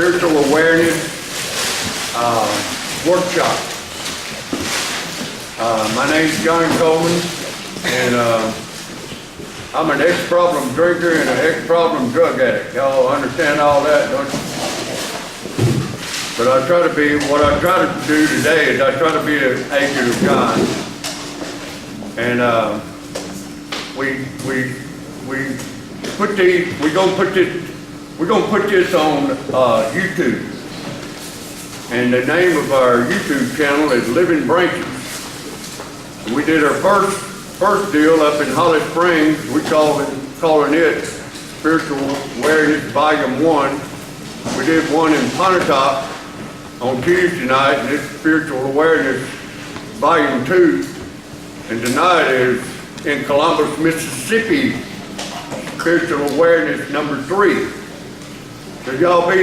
spiritual awareness workshop. My name's John Coleman, and I'm an ex-problem drinker and an ex-problem drug addict. Y'all understand all that, don't you? But what I try to do today is I try to be an agent of God. And we're gonna put this on YouTube. And the name of our YouTube channel is Living Branches. We did our first deal up in Holly Springs. We calling it Spiritual Awareness Volume 1. We did one in Pontotoc on Tuesday night, and it's Spiritual Awareness Volume 2. And tonight is in Columbus, Mississippi, Spiritual Awareness number 3. So y'all I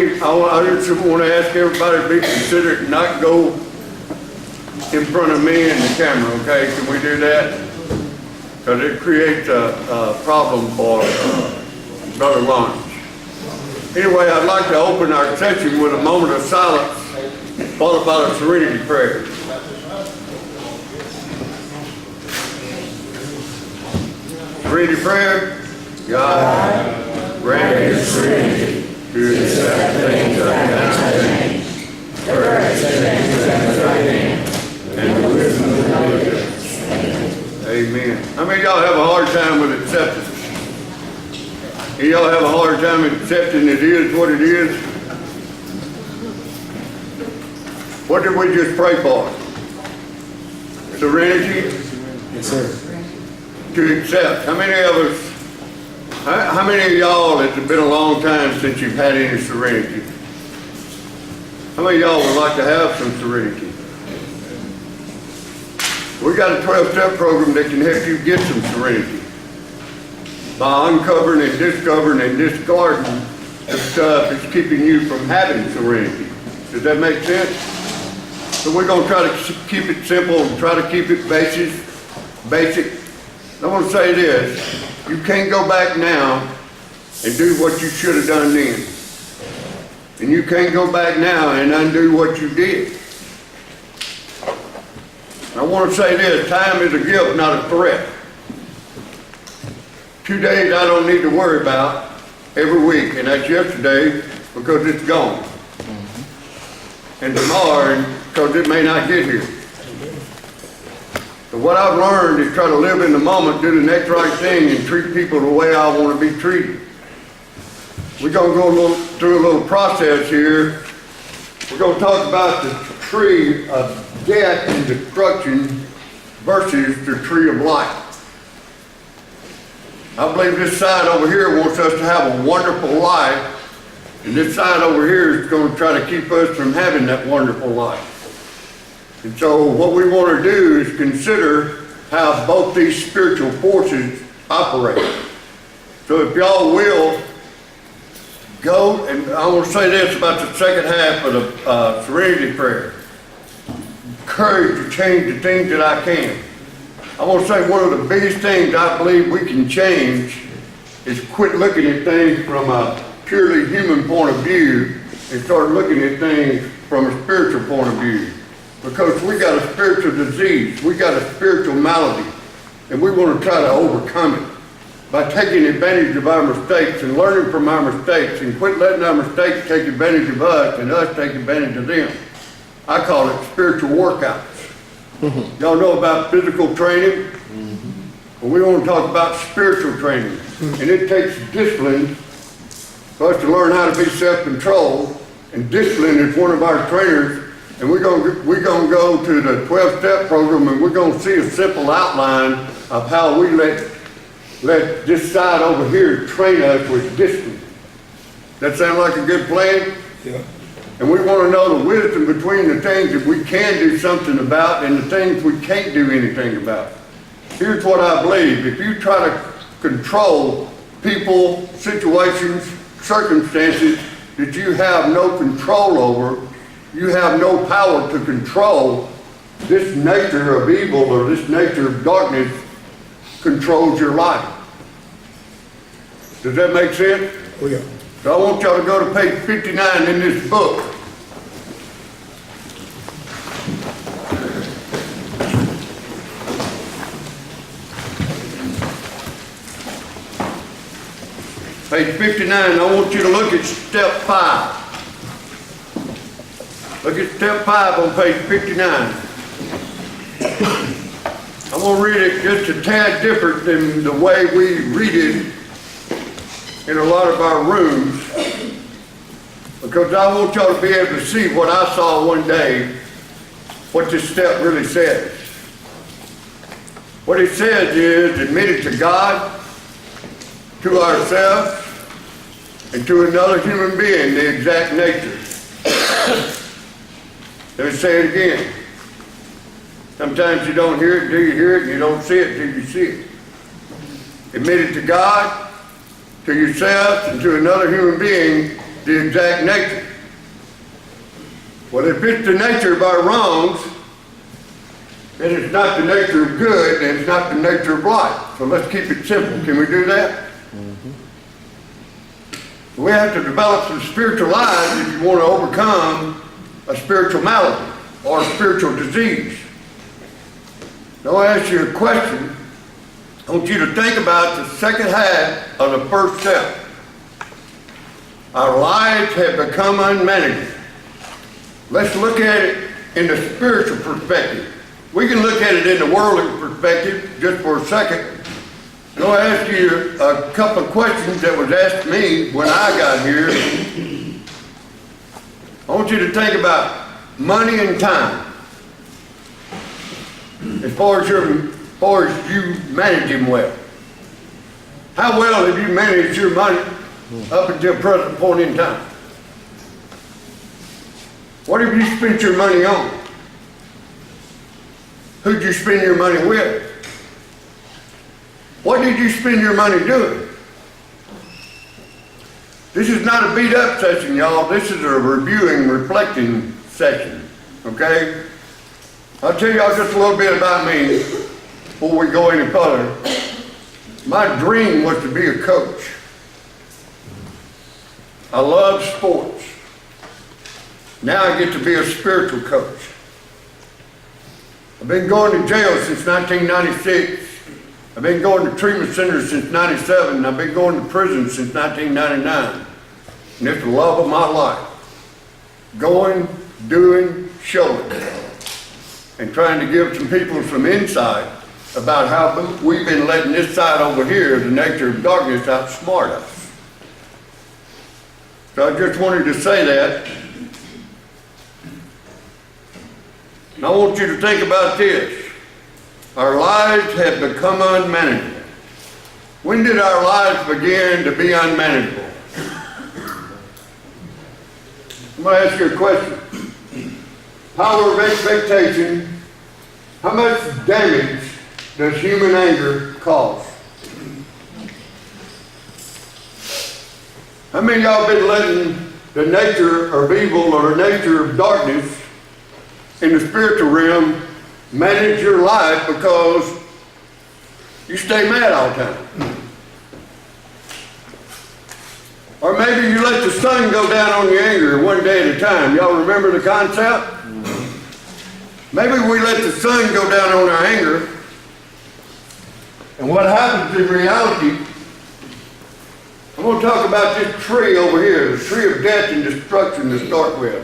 just want to ask everybody to be considerate and not go in front of me and the camera, okay? Can we do that? Because it creates a problem for Brother Lawrence. Anyway, I'd like to open our session with a moment of silence, followed by a serenity prayer. Serenity prayer. God, grant me serenity to accept things I cannot change, courage to things that are right, and the wisdom of knowledge. Amen. How many of y'all have a hard time with acceptance? Y'all have a hard time accepting it is what it is? What did we just pray for? Serenity? Yes, sir. To accept. How many of us, how many of y'all, it's been a long time since you've had any serenity? How many of y'all would like to have some serenity? We got a 12-step program that can help you get some serenity by uncovering and discovering and discarding the stuff that's keeping you from having serenity. Does that make sense? So we're going to try to keep it simple and try to keep it basic. I want to say this, you can't go back now and do what you should have done then. And you can't go back now and undo what you did. I want to say this, time is a gift, not a threat. 2 days I don't need to worry about every week, and that's yesterday because it's gone. And tomorrow because it may not get here. So what I've learned is try to live in the moment, do the next right thing, and treat people the way I want to be treated. We're going to go through a little process here. We're going to talk about the tree of death and destruction versus the tree of life. I believe this side over here wants us to have a wonderful life, and this side over here is going to try to keep us from having that wonderful life. And so what we want to do is consider how both these spiritual forces operate. So if y'all will, go, and I want to say this about the second half of the serenity prayer. Courage to change the things that I can. I want to say one of the biggest things I believe we can change is quit looking at things from a purely human point of view and start looking at things from a spiritual point of view. Because we got a spiritual disease, we got a spiritual malady, and we want to try to overcome it by taking advantage of our mistakes and learning from our mistakes and quit letting our mistakes take advantage of us and us take advantage of them. I call it spiritual workouts. Y'all know about physical training? Well, we want to talk about spiritual training. And it takes discipline for us to learn how to be self-controlled. And discipline is one of our trainers. And we're going to go to the 12-step program, and we're going to see a simple outline of how we let this side over here train us with discipline. That sound like a good plan? Yeah. And we want to know the wisdom between the things that we can do something about and the things we can't do anything about. Here's what I believe. If you try to control people, situations, circumstances that you have no control over, you have no power to control, this nature of evil or this nature of darkness controls your life. Does that make sense? Oh, yeah. So I want y'all to go to page 59 in this book. Page 59, I want you to look at step 5. Look at step 5 on page 59. I'm going to read it just a tad different than the way we read it in a lot of our rooms, because I want y'all to be able to see what I saw one day, what this step really says. What it says is admit it to God, to ourselves, and to another human being, the exact nature. Let me say it again. Sometimes you don't hear it till you hear it, and you don't see it till you see it. Admit it to God, to yourself, and to another human being, the exact nature. Well, if it's the nature of our wrongs, then it's not the nature of good, and it's not the nature of life. So let's keep it simple. Can we do that? We have to develop some spiritual lives if you want to overcome a spiritual malady or a spiritual disease. Now I ask you a question. I want you to think about the second half of the first step. Our lives have become unmanageable. Let's look at it in the spiritual perspective. We can look at it in the worldly perspective just for a second. So I ask you a couple of questions that was asked me when I got here. I want you to think about money and time. As far as you manage them well. How well have you managed your money up until present point in time? What have you spent your money on? Who'd you spend your money with? What did you spend your money doing? This is not a beat up session, y'all. This is a reviewing, reflecting session, okay? I'll tell y'all just a little bit about me before we go any further. My dream was to be a coach. I love sports. Now I get to be a spiritual coach. I've been going to jail since 1996. I've been going to treatment centers since 97. And I've been going to prison since 1999. And it's the love of my life. Going, doing, showing. And trying to give some people some insight about how we've been letting this side over here, the nature of darkness, outsmart us. So I just wanted to say that. And I want you to think about this. Our lives have become unmanageable. When did our lives begin to be unmanageable? I'm going to ask you a question. Power of expectation. How much damage does human anger cause? How many of y'all been letting the nature of evil or the nature of darkness in the spiritual realm manage your life because you stay mad all the time? Or maybe you let the sun go down on your anger one day at a time. Y'all remember the concept? Maybe we let the sun go down on our anger, and what happens in reality, I'm going to talk about this tree over here, the tree of death and destruction to start with.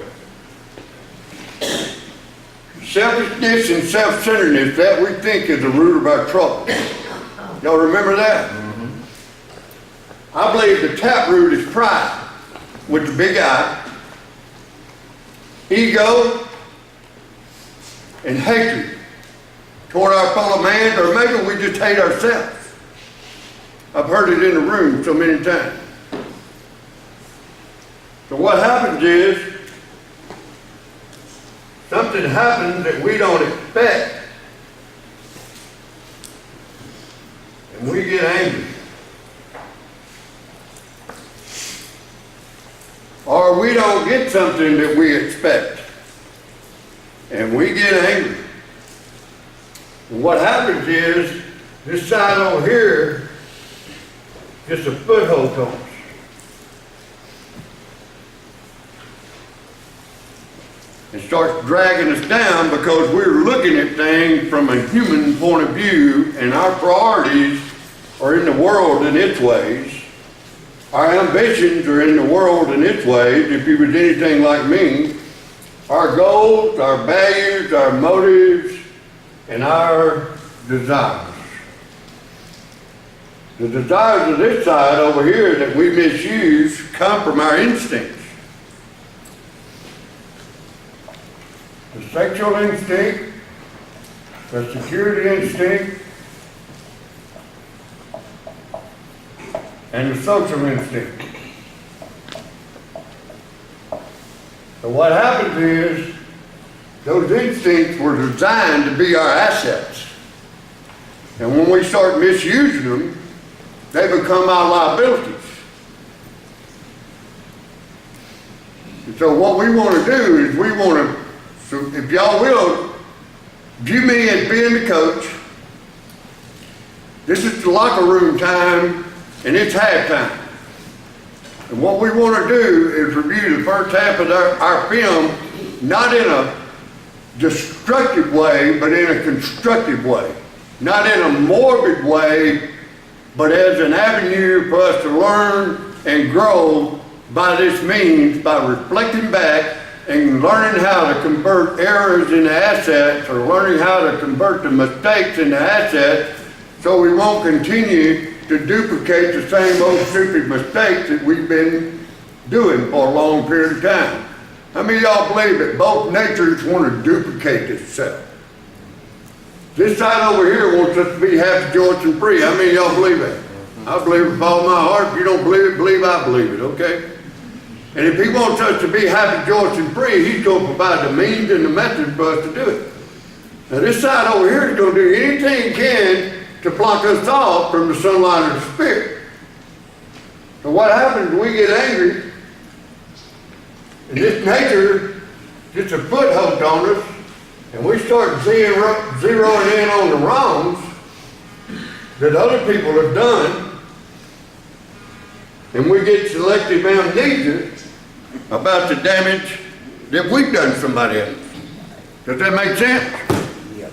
Selfishness and self-centeredness, that we think is the root of our trouble. Y'all remember that? I believe the taproot is pride, with the big I, ego, and hatred toward our fellow man, or maybe we just hate ourselves. I've heard it in the room so many times. So what happens is, something happens that we don't expect, and we get angry. Or we don't get something that we expect, and we get angry. And what happens is, this side over here, just a foothold to us. and starts dragging us down because we're looking at things from a human point of view, and our priorities are in the world and its ways. Our ambitions are in the world and its ways, if you was anything like me. Our goals, our values, our motives, and our desires. The desires of this side over here that we misuse come from our instincts. The sexual instinct, the security instinct, and the social instinct. So what happens is, those instincts were designed to be our assets. And when we start misusing them, they become our liabilities. And so what we want to do is so if y'all will, view me as being the coach. This is the locker room time, and it's halftime. And what we want to do is review the first half of our film, not in a destructive way, but in a constructive way. Not in a morbid way, but as an avenue for us to learn and grow by this means, by reflecting back and learning how to convert errors into assets, or learning how to convert the mistakes into assets, so we won't continue to duplicate the same old stupid mistakes that we've been doing for a long period of time. How many of y'all believe that both natures want to duplicate itself? This side over here wants us to be happy, joyous, and free. How many of y'all believe that? I believe it with all my heart. If you don't believe I believe it, okay? And if he wants us to be happy, joyous, and free, he's going to provide the means and the methods for us to do it. Now this side over here is going to do anything it can to block us off from the sunlight of the Spirit. So what happens when we get angry, and this nature gets a foothold on us, and we start zeroing in on the wrongs that other people have done, and we get selective amnesia about the damage that we've done to somebody else. Does that make sense? Yep.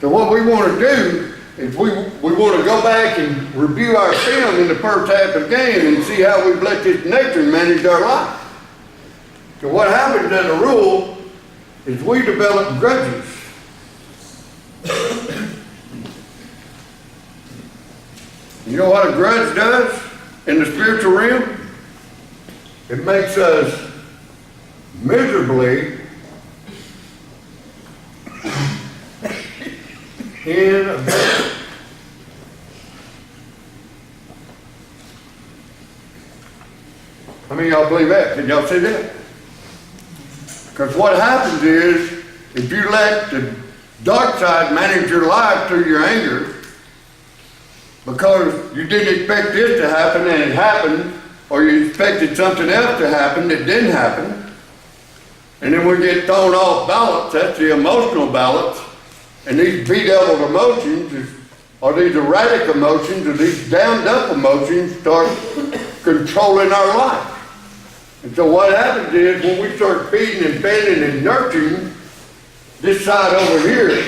So what we want to do is we want to go back and review our film in the first half of the game and see how we've let this nature manage our life. So what happens as a rule is we develop grudges. You know what a grudge does in the spiritual realm? It makes us miserably in a bed. How many of y'all believe that? Can y'all see that? Because what happens is, if you let the dark side manage your life through your anger, because you didn't expect this to happen and it happened, or you expected something else to happen that didn't happen, and then we get thrown off balance. That's the emotional balance. And these bedeviled emotions, or these erratic emotions, or these damned up emotions start controlling our life. And so what happens is, when we start feeding and feeding and nurturing this side over here,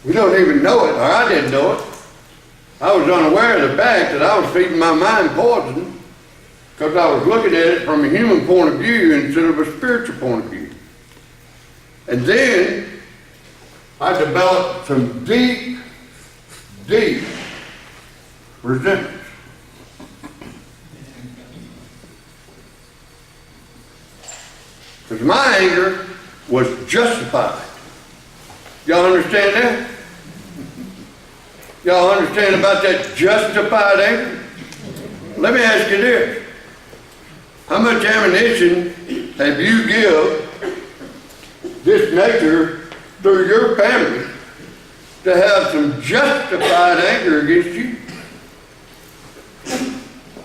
we don't even know it, or I didn't know it. I was unaware of the fact that I was feeding my mind poison because I was looking at it from a human point of view instead of a spiritual point of view. And then I developed some deep, deep resentment. Because my anger was justified. Y'all understand that? Y'all understand about that justified anger? Let me ask you this. How much ammunition have you given this nature through your family to have some justified anger against you?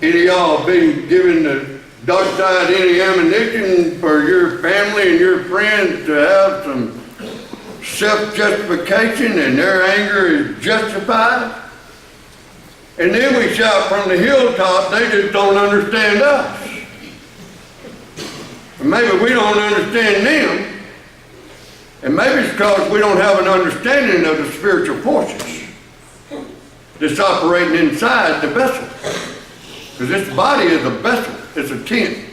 Any of y'all been given the dark side any ammunition for your family and your friends to have some self-justification and their anger is justified. And then we shout from the hilltop, they just don't understand us. And maybe we don't understand them. And maybe it's because we don't have an understanding of the spiritual forces that's operating inside the vessel. Because this body is a vessel, it's a tent.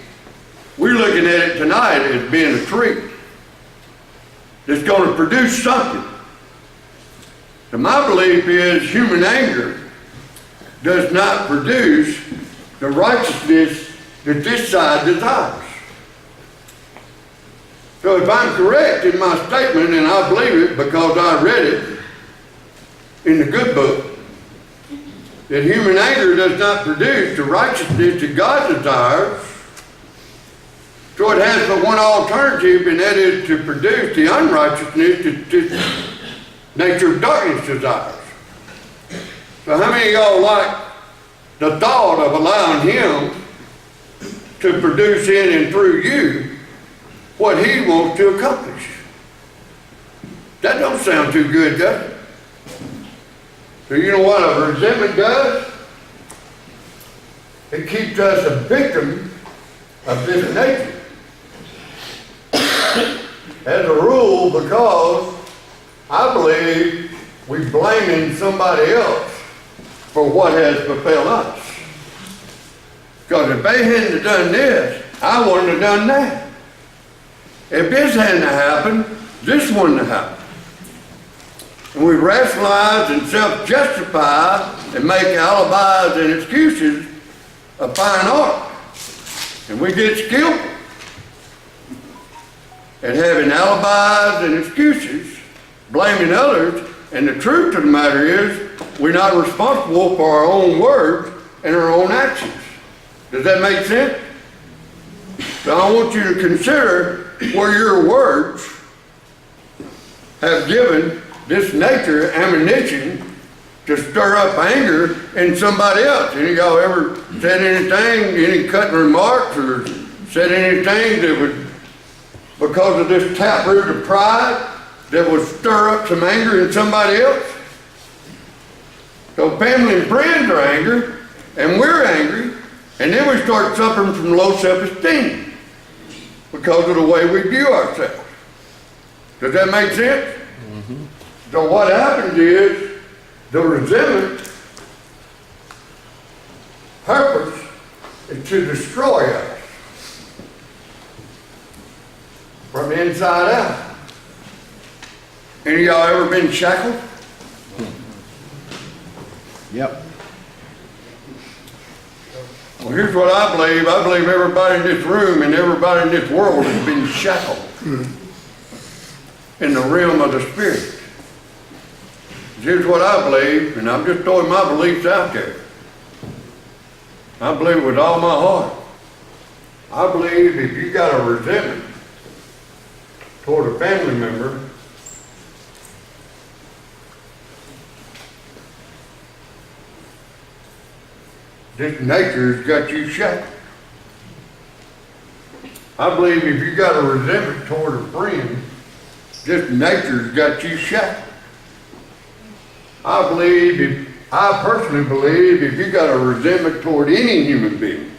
We're looking at it tonight as being a tree that's going to produce something. So my belief is human anger does not produce the righteousness that this side desires. So if I'm correct in my statement, and I believe it because I read it in the good book, that human anger does not produce the righteousness that God desires, so it has but one alternative, and that is to produce the unrighteousness that this nature of darkness desires. So how many of y'all like the thought of allowing him to produce in and through you what he wants to accomplish? That don't sound too good, does it? So you know what a resentment does? It keeps us a victim of this nature. As a rule, because I believe we're blaming somebody else for what has befell us. Because if they hadn't done this, I wouldn't have done that. If this hadn't happened, this wouldn't have happened. And we rationalize and self-justify and make alibis and excuses a fine art. And we get skillful at having alibis and excuses, blaming others, and the truth of the matter is we're not responsible for our own words and our own actions. Does that make sense? So I want you to consider where your words have given this nature ammunition to stir up anger in somebody else. Any of y'all ever said anything, any cutting remarks, or said anything that would, because of this taproot of pride, that would stir up some anger in somebody else? So family and friends are angry, and we're angry, and then we start suffering from low self-esteem because of the way we view ourselves. Does that make sense? Mm-hmm. So what happens is the resentment purpose is to destroy us from the inside out. Any of y'all ever been shackled? Yep. Well, here's what I believe. I believe everybody in this room and everybody in this world has been shackled in the realm of the spirit. Here's what I believe, and I'm just throwing my beliefs out there. I believe with all my heart. I believe if you got a resentment toward a family member, this nature's got you shackled. I believe if you got a resentment toward a friend, this nature's got you shackled. I personally believe if you got a resentment toward any human being,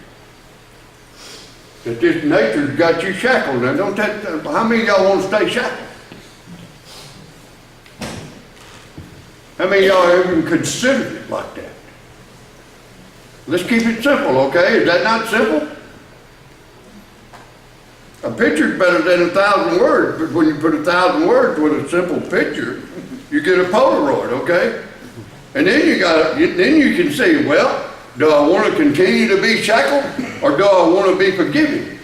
that this nature's got you shackled. Now don't that, how many of y'all want to stay shackled? How many of y'all even considered it like that? Let's keep it simple, okay? Is that not simple? A picture's better than 1,000 words, but when you put 1,000 words with a simple picture, you get a Polaroid, okay? And then you can say, well, do I want to continue to be shackled, or do I want to be forgiving?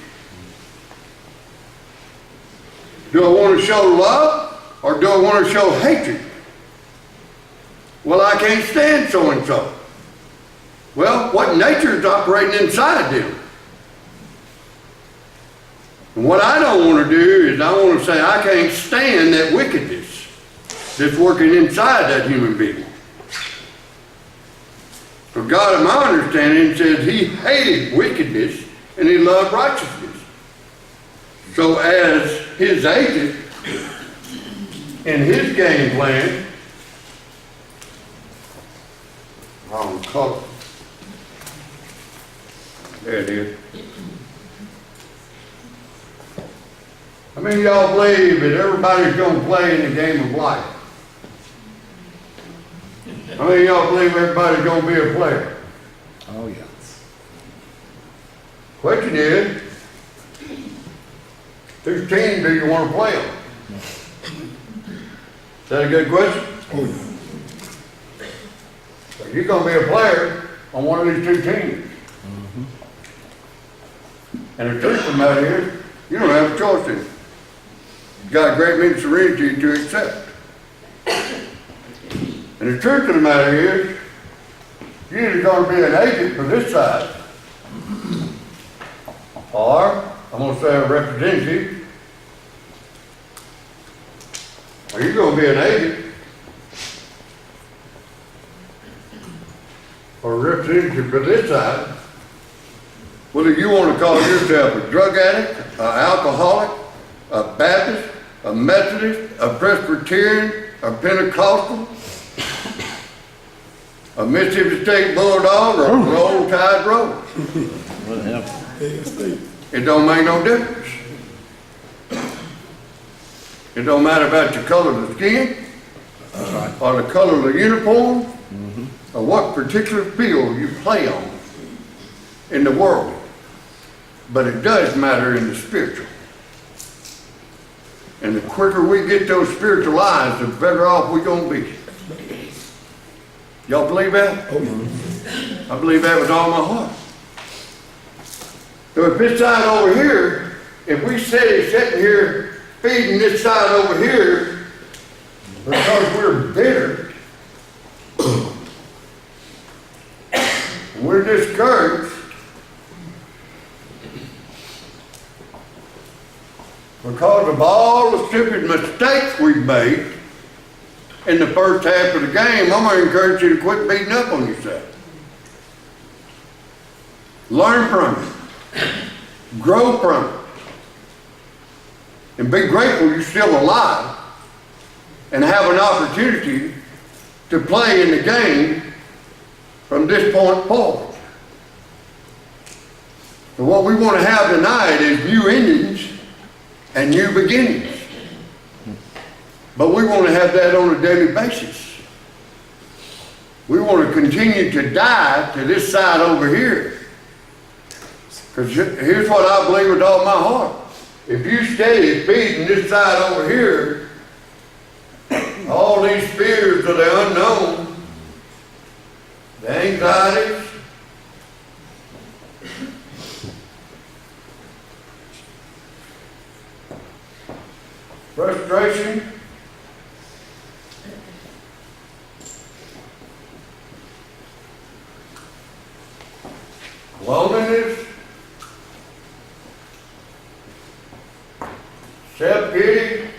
Do I want to show love, or do I want to show hatred? Well, I can't stand so-and-so. Well, what nature is operating inside them? And what I don't want to do is I want to say I can't stand that wickedness that's working inside that human being. So God, in my understanding, says he hated wickedness and he loved righteousness. So as his agent, in his game plan, wrong color. There it is. How many of y'all believe that everybody's going to play in the game of life? How many of y'all believe everybody's going to be a player? Oh, yeah. Question is, whose team do you want to play on? Is that a good question? Oh, yeah. So you're going to be a player on one of these two teams. And the truth of the matter is, you don't have a choice in it. You've got a great many serenity to accept. And the truth of the matter is, you're either going to be an agent for this side, or, I'm going to say a representative, or you're going to be an agent, or a representative for this side, whether you want to call yourself a drug addict, an alcoholic, a Baptist, a Methodist, a Presbyterian, a Pentecostal, a Mississippi State Bulldog, or a Roll Tide Rover. It don't make no difference. It don't matter about your color of the skin, or the color of the uniform, or what particular field you play on in the world. But it does matter in the spiritual. And the quicker we get those spiritual eyes, the better off we're going to be. Y'all believe that? Oh, yeah. I believe that with all my heart. So if this side over here, if we sitting here feeding this side over here because we're bitter, and we're discouraged, because of all the stupid mistakes we've made in the first half of the game, I'm going to encourage you to quit beating up on yourself. Learn from it. Grow from it. And be grateful you're still alive and have an opportunity to play in the game from this point forward. So what we want to have tonight is new endings and new beginnings. But we want to have that on a daily basis. We want to continue to die to this side over here. Because here's what I believe with all my heart. If you stay feeding this side over here, all these fears of the unknown, the anxieties, frustration, loneliness, self-pity.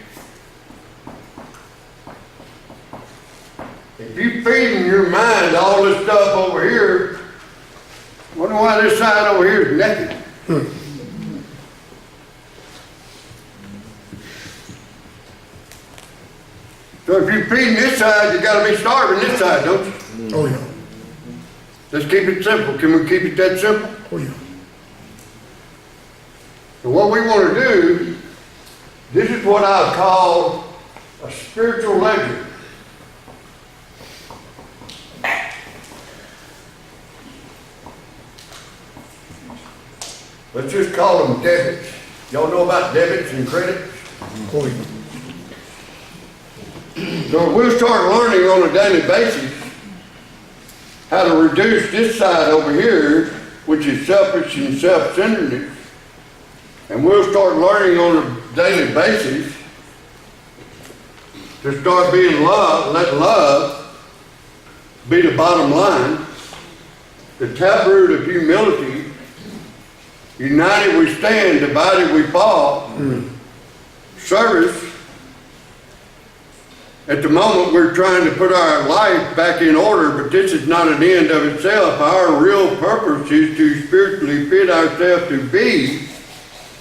If you feeding your mind all this stuff over here, wonder why this side over here is naked. So if you're feeding this side, you got to be starving this side, don't you? Oh, yeah. Let's keep it simple. Can we keep it that simple? Oh, yeah. So what we want to do, this is what I call a spiritual ledger. Let's just call them debits. Y'all know about debits and credits? Oh, yeah. So we'll start learning on a daily basis how to reduce this side over here, which is selfish and self-centeredness. And we'll start learning on a daily basis to start being love, let love be the bottom line. The taproot of humility, united we stand, divided we fall. Service. At the moment, we're trying to put our life back in order, but this is not an end of itself. Our real purpose is to spiritually fit ourselves to be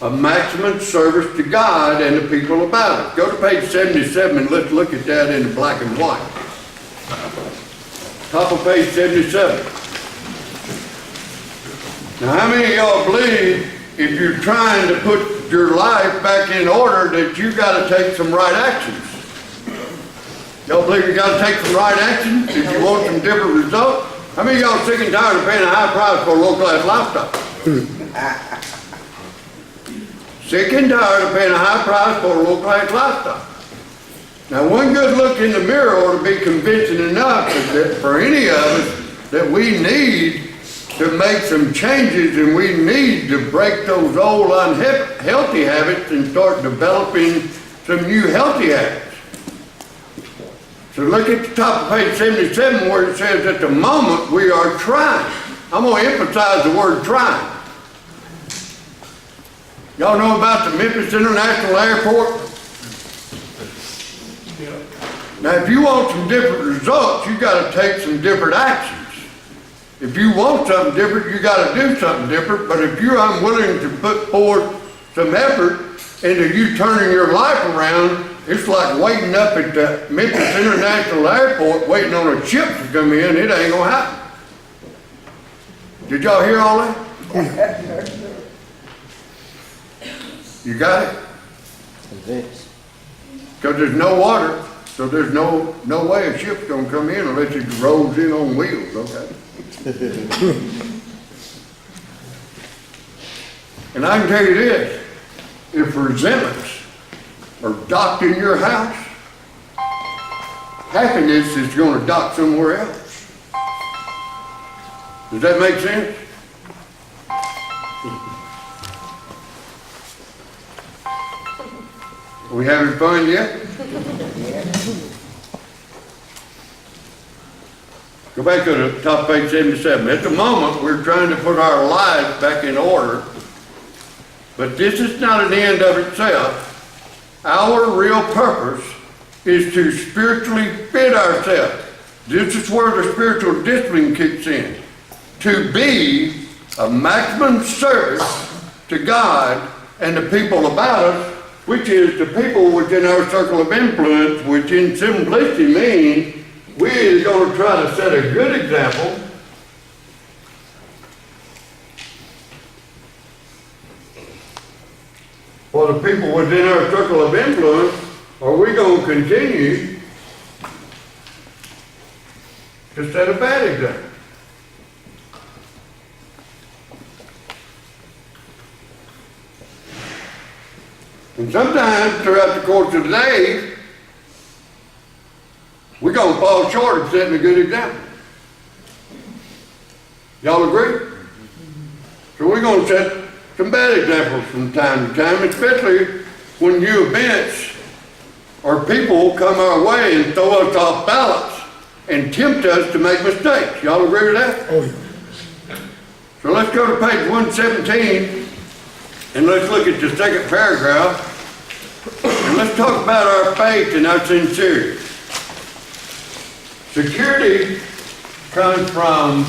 a maximum service to God and the people about us. Go to page 77 and let's look at that in black and white. Top of page 77. Now, how many of y'all believe if you're trying to put your life back in order that you got to take some right actions? Y'all believe you got to take some right actions if you want some different results? How many of y'all sick and tired of paying a high price for a low-class lifestyle? Sick and tired of paying a high price for a low-class lifestyle. Now, one good look in the mirror ought to be convincing enough that for any of us that we need to make some changes and we need to break those old unhealthy habits and start developing some new healthy habits. So look at the top of page 77 where it says at the moment we are trying. I'm going to emphasize the word trying. Y'all know about the Memphis International Airport? Now if you want some different results, you got to take some different actions. If you want something different, you got to do something different. But if you're unwilling to put forth some effort into you turning your life around, it's like waiting up at the Memphis International Airport waiting on a ship to come in. It ain't gonna happen. Did y'all hear all that? You got it? Because there's no water, so there's no way a ship's gonna come in unless it rolls in on wheels, okay? And I can tell you this, if resentments are docked in your house, happiness is going to dock somewhere else. Does that make sense? Are we having fun yet? Go back to the top of page 77. At the moment, we're trying to put our lives back in order, but this is not an end of itself. Our real purpose is to spiritually fit ourselves. This is where the spiritual discipline kicks in. To be a maximum service to God and the people about us, which is the people within our circle of influence, which in simplicity means we are going to try to set a good example for the people within our circle of influence, or we're going to continue to set a bad example. And sometimes throughout the course of the day, we're going to fall short of setting a good example. Y'all agree? So we're going to set some bad examples from time to time, especially when new events or people come our way and throw us off balance and tempt us to make mistakes. Y'all agree with that? Oh, yeah. So let's go to page 117 and let's look at the second paragraph and let's talk about our faith and our sincerity. Security comes from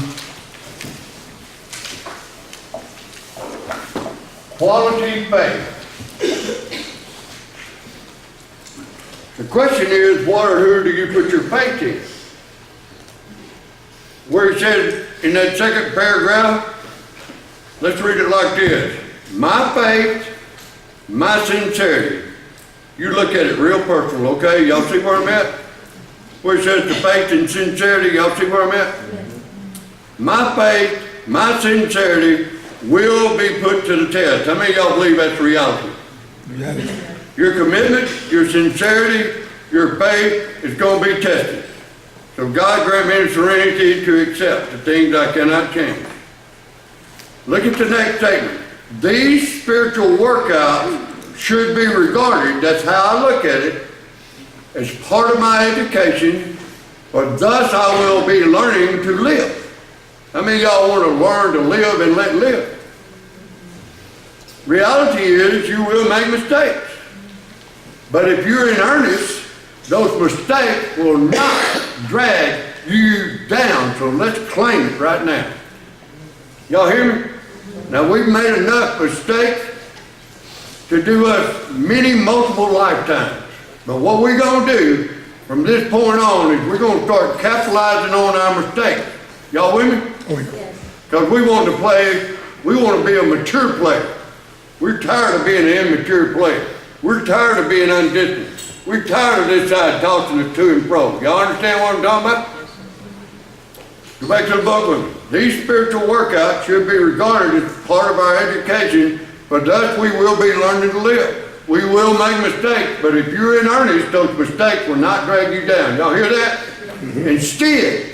quality faith. The question is, what or who do you put your faith in? Where it says in that second paragraph, let's read it like this. My faith, my sincerity. You look at it real personal, okay? Y'all see where I'm at? Where it says the faith and sincerity, y'all see where I'm at? My faith, my sincerity will be put to the test. How many of y'all believe that's reality? Yeah. Your commitment, your sincerity, your faith is going to be tested. So God grant me the serenity to accept the things I cannot change. Look at the next statement. These spiritual workouts should be regarded, that's how I look at it, as part of my education, for thus I will be learning to live. How many of y'all want to learn to live and let live? Reality is you will make mistakes. But if you're in earnest, those mistakes will not drag you down. So let's claim it right now. Y'all hear me? Now we've made enough mistakes to do us many multiple lifetimes. But what we're gonna do from this point on is we're gonna start capitalizing on our mistakes. Y'all with me? Oh, yeah. Because we want to play, we want to be a mature player. We're tired of being an immature player. We're tired of being undisciplined. We're tired of this side tossing us to and fro. Y'all understand what I'm talking about? Go back to the book with me. These spiritual workouts should be regarded as part of our education, but thus we will be learning to live. We will make mistakes, but if you're in earnest, those mistakes will not drag you down. Y'all hear that?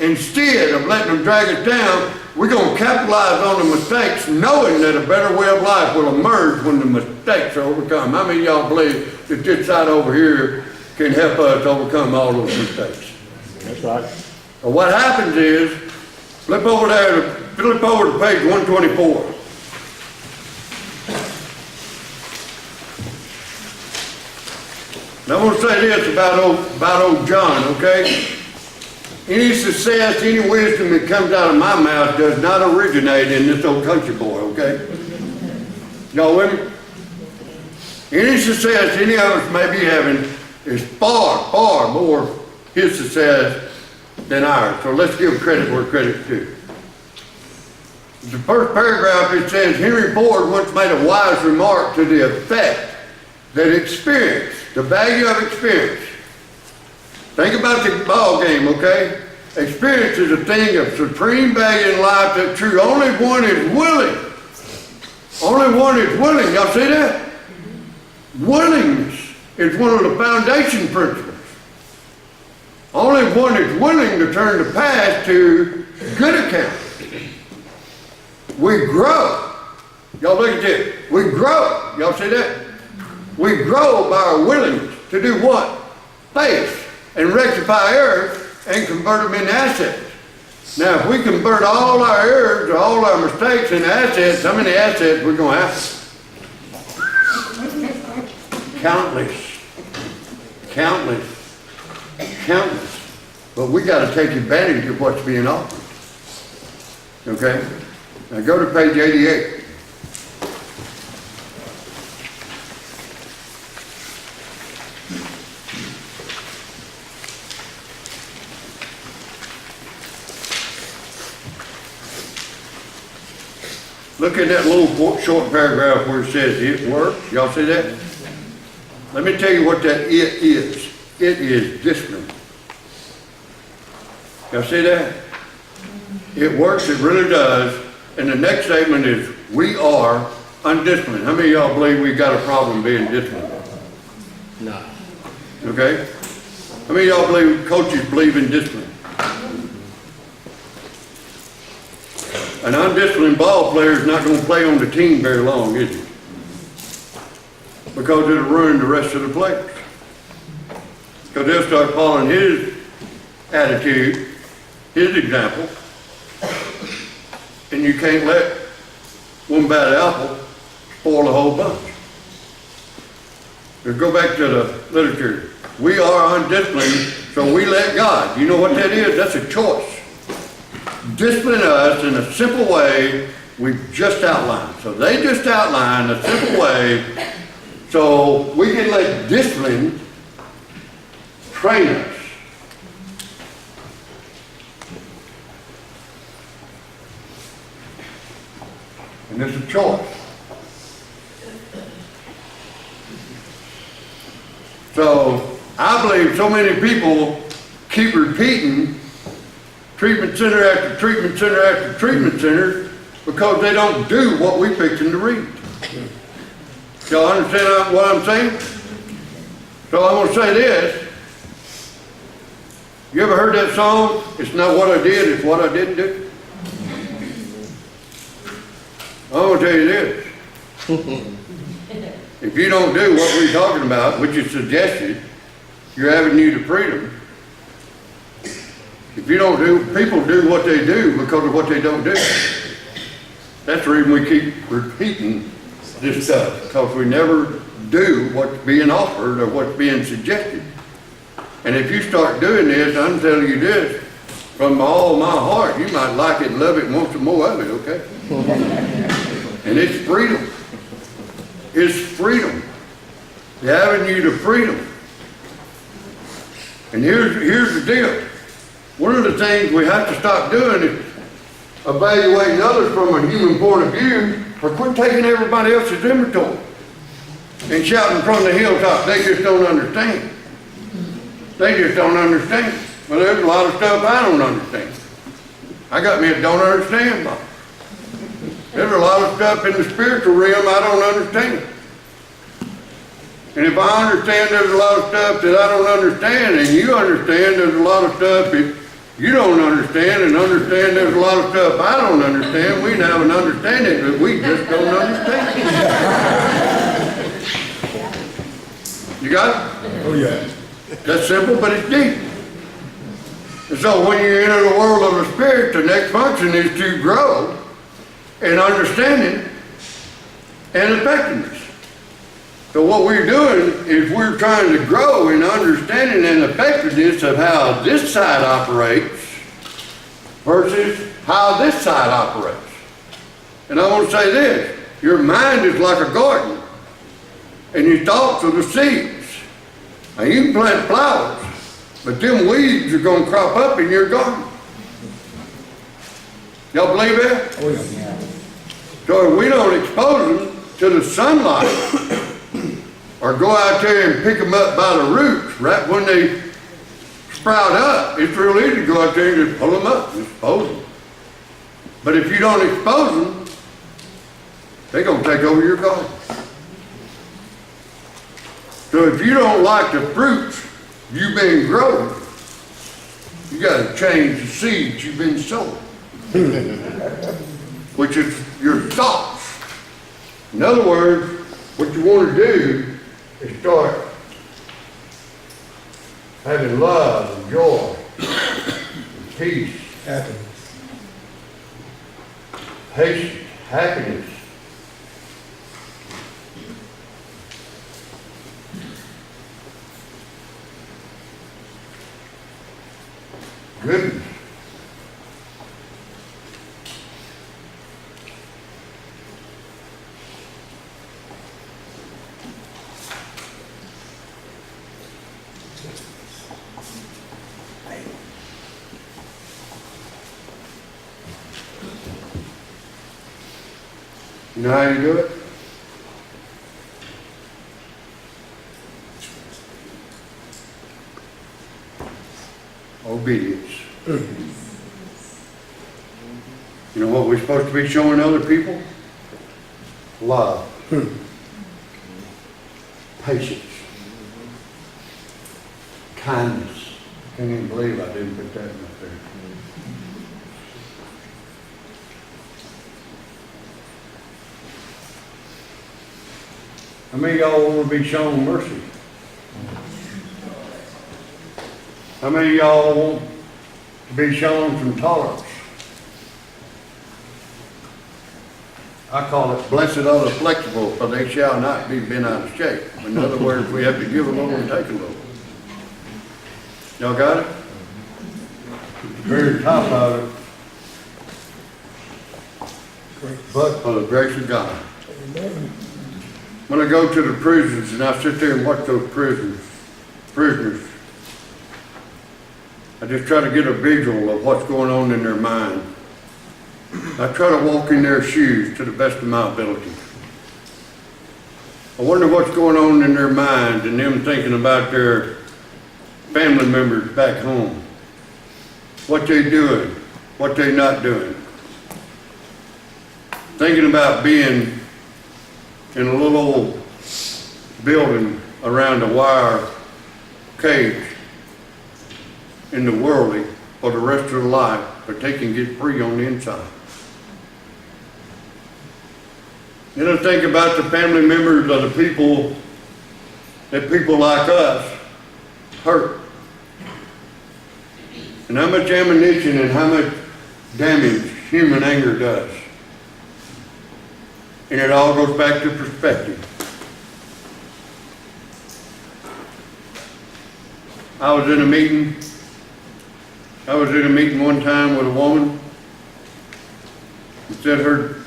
Instead of letting them drag us down, we're going to capitalize on the mistakes, knowing that a better way of life will emerge when the mistakes are overcome. How many of y'all believe that this side over here can help us overcome all those mistakes? That's right. Well, what happens is, flip over to page 124. Now I'm going to say this about old John, okay? Any success, any wisdom that comes out of my mouth does not originate in this old country boy, okay? Y'all with me? Any success any of us may be having is far, far more his success than ours. So let's give credit where credit's due. The first paragraph, it says, Henry Ford once made a wise remark to the effect that experience, the value of experience. Think about the ball game, okay? Experience is a thing of supreme value in life that's true. Only one is willing. Only one is willing. Y'all see that? Willingness is one of the foundation principles. Only one is willing to turn the past to good account. We grow. Y'all look at this. We grow. Y'all see that? We grow by our willingness to do what? Face and rectify errors and convert them into assets. Now, if we convert all our errors or all our mistakes into assets, how many assets we're going to have? Countless. Countless. Countless. But we got to take advantage of what's being offered. Okay? Now go to page 88. Look at that little short paragraph where it says it works. Y'all see that? Let me tell you what that it is. It is discipline. Y'all see that? It works, it really does. And the next statement is, we are undisciplined. How many of y'all believe we got a problem being disciplined? No. Okay? How many of y'all believe coaches believe in discipline? An undisciplined ball player is not going to play on the team very long, is he? Because it'll ruin the rest of the players. Because they'll start following his attitude, his example, and you can't let one bad apple spoil the whole bunch. Let's go back to the literature. We are undisciplined, so we let God. You know what that is? That's a choice. Discipline us in a simple way we've just outlined. So they just outlined a simple way so we can let discipline train us. And it's a choice. So I believe so many people keep repeating treatment center after treatment center after treatment center because they don't do what we fixing to read. Y'all understand what I'm saying? So I'm going to say this. You ever heard that song? It's not what I did, it's what I didn't do. I'm going to tell you this. If you don't do what we're talking about, which is suggested, your avenue to freedom, if you don't do, people do what they do because of what they don't do. That's the reason we keep repeating this stuff, because we never do what's being offered or what's being suggested. And if you start doing this, I'm telling you this, from all my heart, you might like it and love it and want some more of it, okay? And it's freedom. is freedom. The avenue to freedom. And here's the deal. One of the things we have to stop doing is evaluating others from a human point of view, or quit taking everybody else's inventory and shouting from the hilltop, they just don't understand. They just don't understand. Well, there's a lot of stuff I don't understand. I got me a don't understand box. There's a lot of stuff in the spiritual realm I don't understand. And if I understand there's a lot of stuff that I don't understand, and you understand there's a lot of stuff that you don't understand, and understand there's a lot of stuff I don't understand, we can have an understanding that we just don't understand. You got it? Oh, yeah. That's simple, but it's deep. And so when you enter the world of the Spirit, the next function is to grow in understanding and effectiveness. So what we're doing is we're trying to grow in understanding and effectiveness of how this side operates versus how this side operates. And I want to say this, your mind is like a garden, and your thoughts are the seeds. Now you can plant flowers, but them weeds are going to crop up in your garden. Y'all believe that? Oh, yeah. So if we don't expose them to the sunlight, or go out there and pick them up by the roots, right when they sprout up, it's real easy to go out there and just pull them up and expose them. But if you don't expose them, they're going to take over your garden. So if you don't like the fruits you've been growing, you got to change the seeds you've been sowing, which is your thoughts. In other words, what you want to do is start having love and joy and peace, Happiness. patience, happiness. Goodness. You know how you do it? Obedience. You know what we're supposed to be showing other people? Love. Patience. Kindness. I can't even believe I didn't put that up there. How many of y'all want to be shown mercy? How many of y'all want to be shown some tolerance? I call it, blessed are the flexible, for they shall not be bent out of shape. In other words, we have to give a little and take a little. Y'all got it? At the very top of it, but for the grace of God. Amen. When I go to the prisons and I sit there and watch those prisoners, I just try to get a visual of what's going on in their mind. I try to walk in their shoes to the best of my ability. I wonder what's going on in their mind and them thinking about their family members back home. What they doing, what they not doing. Thinking about being in a little old building around a wire cage in the worldly for the rest of their life, but they can get free on the inside. You know, think about the family members of the people that people like us hurt. And how much ammunition and how much damage human anger does. And it all goes back to perspective. I was in a meeting one time with a woman who said her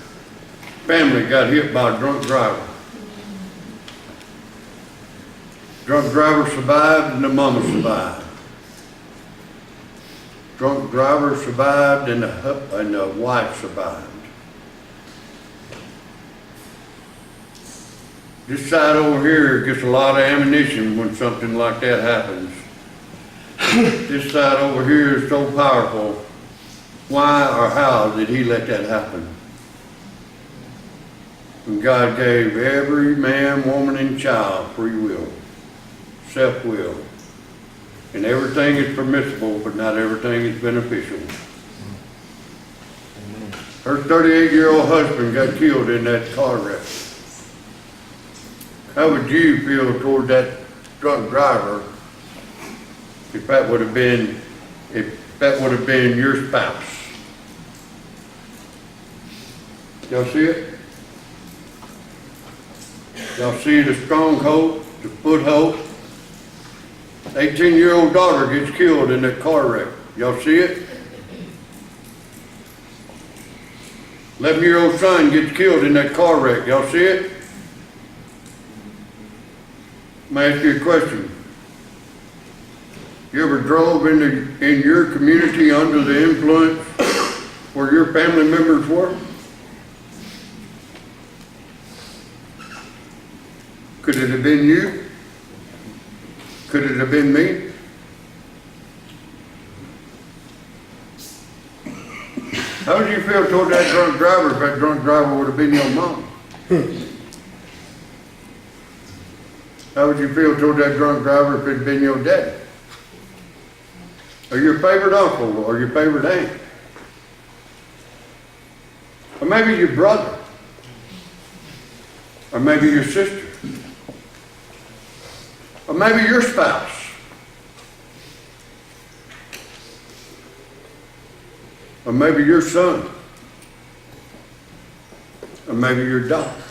family got hit by a drunk driver. Drunk driver survived and the mama survived. Drunk driver survived and the wife survived. This side over here gets a lot of ammunition when something like that happens. This side over here is so powerful. Why or how did he let that happen? And God gave every man, woman, and child free will, self-will. And everything is permissible, but not everything is beneficial. Her 38-year-old husband got killed in that car wreck. How would you feel toward that drunk driver if that would have been your spouse? Y'all see it? Y'all see the stronghold, the foothold? 18-year-old daughter gets killed in that car wreck. Y'all see it? 11-year-old son gets killed in that car wreck. Y'all see it? Let me ask you a question. You ever drove in your community under the influence where your family members were? Could it have been you? Could it have been me? How would you feel toward that drunk driver if that drunk driver would have been your mom? How would you feel toward that drunk driver if it had been your daddy? Or your favorite uncle, or your favorite aunt? Or maybe your brother? Or maybe your sister? Or maybe your spouse? Or maybe your son? Or maybe your daughter?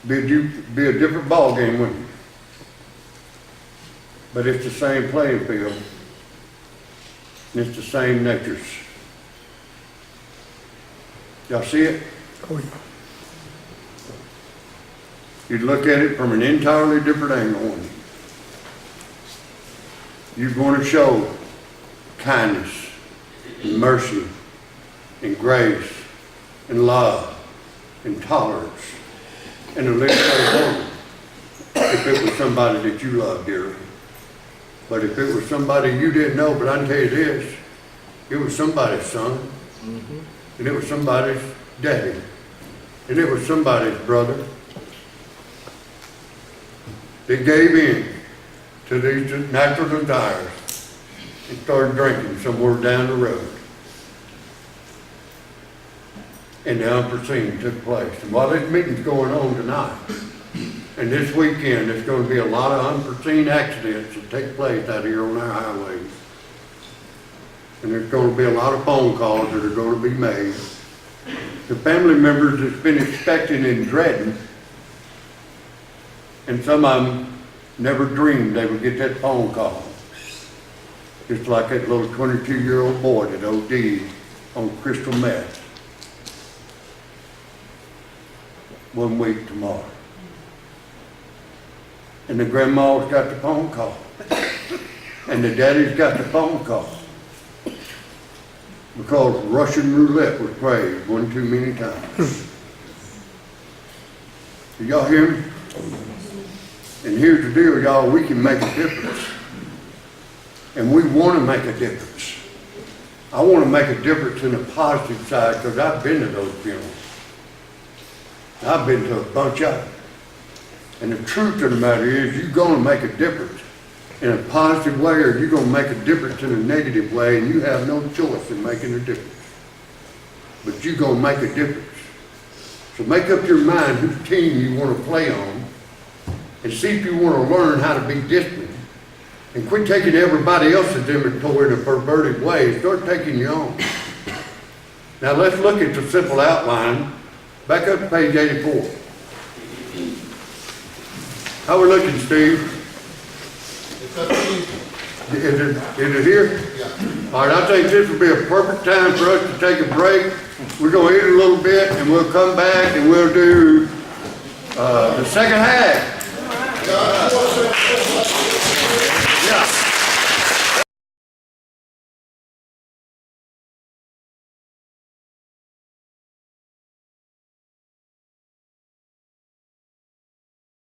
Be a different ball game, wouldn't it? But it's the same playing field. And it's the same natures. Y'all see it? Oh, yeah. You'd look at it from an entirely different angle, wouldn't you? You're going to show kindness and mercy and grace and love and tolerance and the list goes on. If it was somebody that you loved dearly. But if it was somebody you didn't know, but I can tell you this, it was somebody's son, and it was somebody's daddy, and it was somebody's brother that gave in to these natural desires and started drinking somewhere down the road. And the unforeseen took place. And while this meeting's going on tonight, and this weekend, there's going to be a lot of unforeseen accidents that take place out here on our highways. And there's going to be a lot of phone calls that are going to be made. The family members that's been expecting and dreading, and some of them never dreamed they would get that phone call. Just like that little 22-year-old boy that OD'd on crystal meth. 1 week tomorrow. And the grandma's got the phone call. And the daddy's got the phone call. Because Russian roulette was played one too many times. Do y'all hear me? And here's the deal, y'all, we can make a difference. And we want to make a difference. I want to make a difference in the positive side because I've been to those funerals. I've been to a bunch of them. And the truth of the matter is, you're going to make a difference in a positive way, or you're going to make a difference in a negative way, and you have no choice in making a difference. But you're going to make a difference. So make up your mind whose team you want to play on, and see if you want to learn how to be disciplined. And quit taking everybody else's inventory in a perverted way. Start taking your own. Now let's look at the simple outline. Back up to page 84. How we looking, Steve? It's up to you. Is it here? Yeah. All right, I think this would be a perfect time for us to take a break. We're going to eat a little bit, and we'll come back, and we'll do The second half. God,